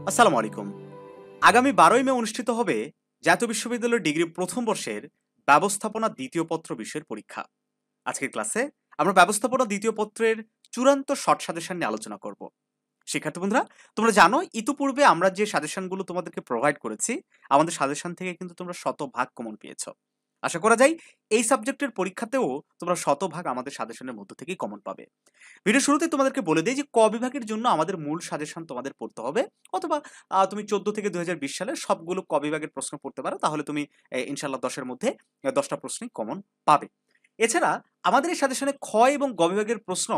আসসালামু আলাইকুম। আগামী ১২ই মে অনুষ্ঠিত হবে জাতীয় বিশ্ববিদ্যালয়ের ডিগ্রি প্রথম বর্ষের ব্যবস্থাপনা দ্বিতীয় পত্র বিষয়ের পরীক্ষা। আজকের ক্লাসে আমরা ব্যবস্থাপনা দ্বিতীয় পত্রের চূড়ান্ত শর্ট সাজেশন নিয়ে আলোচনা করব। শিক্ষার্থী বন্ধুরা, তোমরা জানো ইতিপূর্বে আমরা যে সাজেশনগুলো তোমাদেরকে প্রোভাইড করেছি, আমাদের সাজেশন থেকে কিন্তু তোমরা শতভাগ কমন পেয়েছো। আশা করা যায় এই সাবজেক্টের পরীক্ষাতেও তোমরা শতভাগ আমাদের সাজেশনের মধ্য থেকেই কমন পাবে। ভিডিও শুরুতেই তোমাদেরকে বলে দেই যে ক বিভাগের জন্য আমাদের মূল সাজেশন তোমাদের পড়তে হবে, অথবা তুমি 14 থেকে 2020 সালের সবগুলো ক বিভাগের প্রশ্ন পড়তে পারো, তাহলে তুমি ইনশাআল্লাহ 10 এর মধ্যে 10টা প্রশ্নই কমন পাবে। এছাড়া আমাদের এই সাজেশনে খ এবং গ বিভাগের প্রশ্ন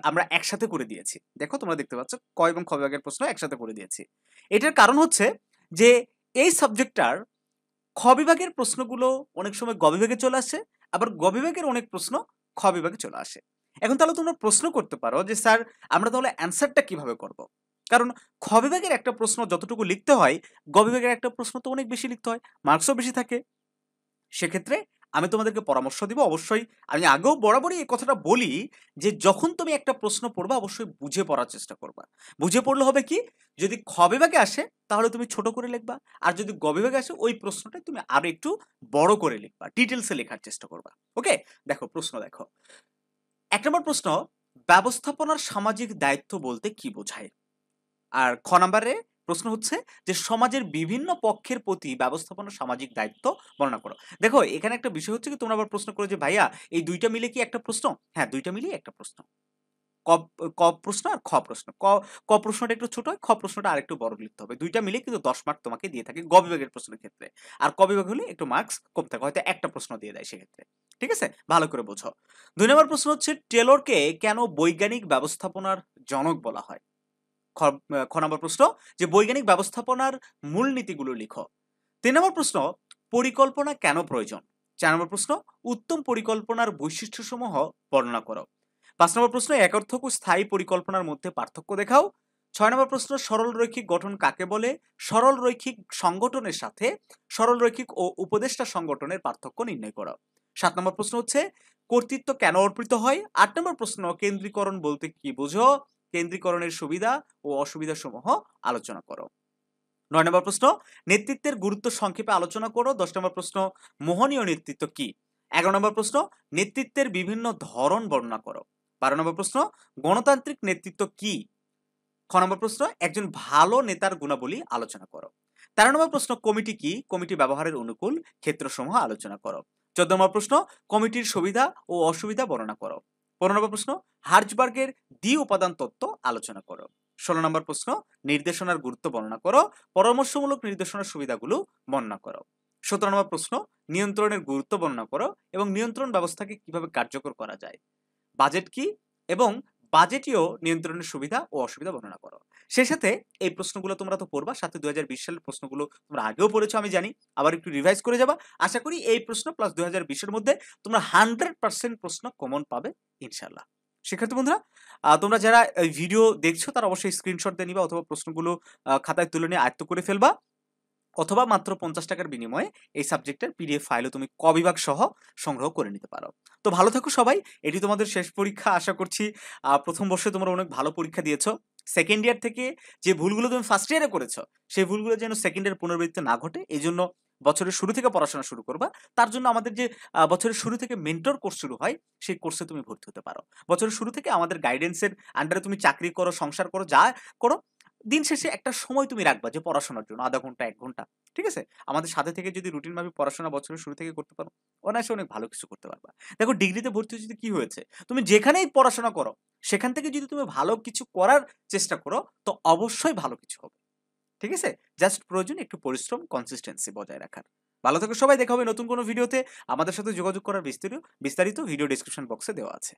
আমরা একসাথে করে দিয়েছি। দেখো তোমরা দেখতে পাচ্ছ ক এবং খ বিভাগের প্রশ্ন একসাথে করে দিয়েছি। এটার কারণ হচ্ছে যে এই সাবজেক্টটার খ বিভাগের প্রশ্নগুলো অনেক সময় গ বিভাগে চলে আসে, আবার গ বিভাগের অনেক প্রশ্ন খ বিভাগে চলে আসে। এখন তাহলে তোমরা প্রশ্ন করতে পারো যে স্যার আমরা তাহলে অ্যান্সারটা কিভাবে করব? কারণ খ বিভাগের একটা প্রশ্ন যতটুকু লিখতে হয়, গ বিভাগের একটা প্রশ্ন তো অনেক বেশি লিখতে হয়, মার্কসও বেশি থাকে। সেক্ষেত্রে আমি তোমাদেরকে পরামর্শ দিব, অবশ্যই আমি আগেও বরাবরই এই কথাটা বলি যে যখন তুমি একটা প্রশ্ন পড়বা অবশ্যই বুঝে পড়ার চেষ্টা করবা। বুঝে পড়লে হবে কি, যদি খ বিভাগে আসে তাহলে তুমি ছোট করে লিখবা, আর যদি গ বিভাগে আসে ওই প্রশ্নটা তুমি আরো একটু বড় করে লিখবা, ডিটেলসে লেখার চেষ্টা করবা। ওকে, দেখো প্রশ্ন দেখো। ১ নম্বর প্রশ্ন, ব্যবস্থাপনার সামাজিক দায়িত্ব বলতে কি বোঝায়? আর খ নাম্বারে প্রশ্ন হচ্ছে যে সমাজের বিভিন্ন পক্ষের প্রতি ব্যবস্থাপনার সামাজিক দায়িত্ব বর্ণনা করো। দেখো এখানে একটা বিষয় হচ্ছে কি, তোমরা আবার প্রশ্ন করো যে ভাইয়া এই দুইটা মিলে কি একটা প্রশ্ন? হ্যাঁ, দুইটা মিলিয়ে একটা প্রশ্ন। ক ক প্রশ্ন আর খ প্রশ্ন। ক প্রশ্নটা একটু ছোট হয়, খ প্রশ্নটা আরেকটু বড় লিখতে হবে। দুইটা মিলে কিন্তু ১০ মার্ক তোমাকে দিয়ে থাকে গ বিভাগের প্রশ্নের ক্ষেত্রে। আর ক বিভাগ হলে একটু মার্কস কম থাকে। হয়তো একটা প্রশ্ন দিয়ে দেয় সেক্ষেত্রে। ঠিক আছে? ভালো করে বোঝো। ২ নম্বর প্রশ্ন হচ্ছে টেলরকে কেন বৈজ্ঞানিক ব্যবস্থাপনার জনক বলা হয়? খ খ নম্বর প্রশ্ন যে বৈজ্ঞানিক ব্যবস্থাপনার মূলনীতিগুলো লিখো। ৩ নম্বর প্রশ্ন, পরিকল্পনা কেন প্রয়োজন? ৪ নম্বর প্রশ্ন, উত্তম পরিকল্পনার বৈশিষ্ট্যসমূহ বর্ণনা করো। ৫ নম্বর প্রশ্ন, একর্থক ও স্থায়ী পরিকল্পনার মধ্যে পার্থক্য দেখাও। ৬ নম্বর প্রশ্ন, সরল রৈখিক গঠন কাকে বলে? সরল রৈখিক সংগঠনের সাথে সরল রৈখিক ও উপদেষ্টা সংগঠনের পার্থক্য নির্ণয় করো। ৭ নম্বর প্রশ্ন হচ্ছে কর্তৃত্ব কেন অর্পিত হয়? ৮ নম্বর প্রশ্ন, কেন্দ্রীকরণ বলতে কি বোঝো? কেন্দ্রীকরণের সুবিধা ও অসুবিধা সমূহ আলোচনা করো। ৯ নম্বর প্রশ্ন, নেতৃত্বের গুরুত্ব সংক্ষেপে আলোচনা করো। ১০ নম্বর প্রশ্ন, মোহনীয় নেতৃত্ব কি? ১১ নম্বর প্রশ্ন, নেতৃত্বের বিভিন্ন ধরন বর্ণনা করো। ১২ নম্বর প্রশ্ন, গণতান্ত্রিক নেতৃত্ব কি? খ নম্বর প্রশ্ন, একজন ভালো নেতার গুণাবলী আলোচনা করো। ১৩ নম্বর প্রশ্ন, কমিটি কি? কমিটি ব্যবহারের অনুকূল ক্ষেত্রসমূহ আলোচনা করো। ১৪ নম্বর প্রশ্ন, কমিটির সুবিধা ও অসুবিধা বর্ণনা করো। ১৫ নম্বর প্রশ্ন, হার্জবার্গের দ্বি উপাদান তত্ত্ব আলোচনা করো। ১৬ নম্বর প্রশ্ন, নির্দেশনার গুরুত্ব বর্ণনা করো। পরামর্শমূলক নির্দেশনার সুবিধাগুলো বর্ণনা করো। ১৭ নম্বর প্রশ্ন, নিয়ন্ত্রণের গুরুত্ব বর্ণনা করো এবং নিয়ন্ত্রণ ব্যবস্থাকে কিভাবে কার্যকর করা যায়। বাজেট কি এবং বাজেটীয় নিয়ন্ত্রণের সুবিধা ও অসুবিধা বর্ণনা করো। সেই সাথে এই প্রশ্নগুলো তোমরা তো পড়বা, সাথে ২০২০ সালের প্রশ্নগুলো তোমরা আগেও পড়েছো আমি জানি, আবার একটু রিভাইজ করে যাবা। আশা করি এই প্রশ্ন প্লাস ২০২০ এর মধ্যে তোমরা 100% প্রশ্ন কমন পাবে ইনশাআল্লাহ। শিক্ষার্থী বন্ধুরা, তোমরা যারা এই ভিডিও দেখছো তারা অবশ্যই স্ক্রিনশট দিয়ে নিবা, অথবা প্রশ্নগুলো খাতায় তুলে নিয়ে আয়ত্ত করে ফেলবা, অথবা মাত্র ৫০ টাকার বিনিময়ে এই সাবজেক্টের পিডিএফ ফাইলও তুমি ক বিভাগ সহ সংগ্রহ করে নিতে পারো। তো ভালো থাকো সবাই। এটি তোমাদের শেষ পরীক্ষা। আশা করছি প্রথম বর্ষে তোমরা অনেক ভালো পরীক্ষা দিয়েছো। সেকেন্ড ইয়ার থেকে যে ভুলগুলো তুমি ফার্স্ট ইয়ারে করেছো, সেই ভুলগুলো যেন সেকেন্ড ইয়ার পুনরাবৃত্তি না ঘটে, এজন্য বছরের শুরু থেকে পড়াশোনা শুরু করবা। তার জন্য আমাদের যে বছরের শুরু থেকে মেন্টর কোর্স শুরু হয়, সেই কোর্সে তুমি ভর্তি হতে পারো। বছরের শুরু থেকে আমাদের গাইডেন্সের আন্ডারে তুমি চাকরি করো, সংসার করো, যা করো, দিন শেষে একটা সময় তুমি রাখবা যে পড়াশোনার জন্য ০.৫ ঘন্টা ১ ঘন্টা। ঠিক আছে? আমাদের সাথে থেকে যদি রুটিন ভাবে পড়াশোনা বছরের শুরু থেকে করতে পারো, অনায়াসে অনেক ভালো কিছু করতে পারবা। দেখো ডিগ্রিতে ভর্তি হয়েছে কি হয়েছে? তুমি যেখানেই পড়াশোনা করো, সেখান থেকে যদি তুমি ভালো কিছু করার চেষ্টা করো, তো অবশ্যই ভালো কিছু হবে। ঠিক আছে? জাস্ট প্রয়োজন একটু পরিশ্রম, কনসিস্টেন্সি বজায় রাখার। ভালো থেকো সবাই। দেখা হবে নতুন কোনো ভিডিওতে। আমাদের সাথে যোগাযোগ করার বিস্তারিত ভিডিও ডেসক্রিপশন বক্সে দেওয়া আছে।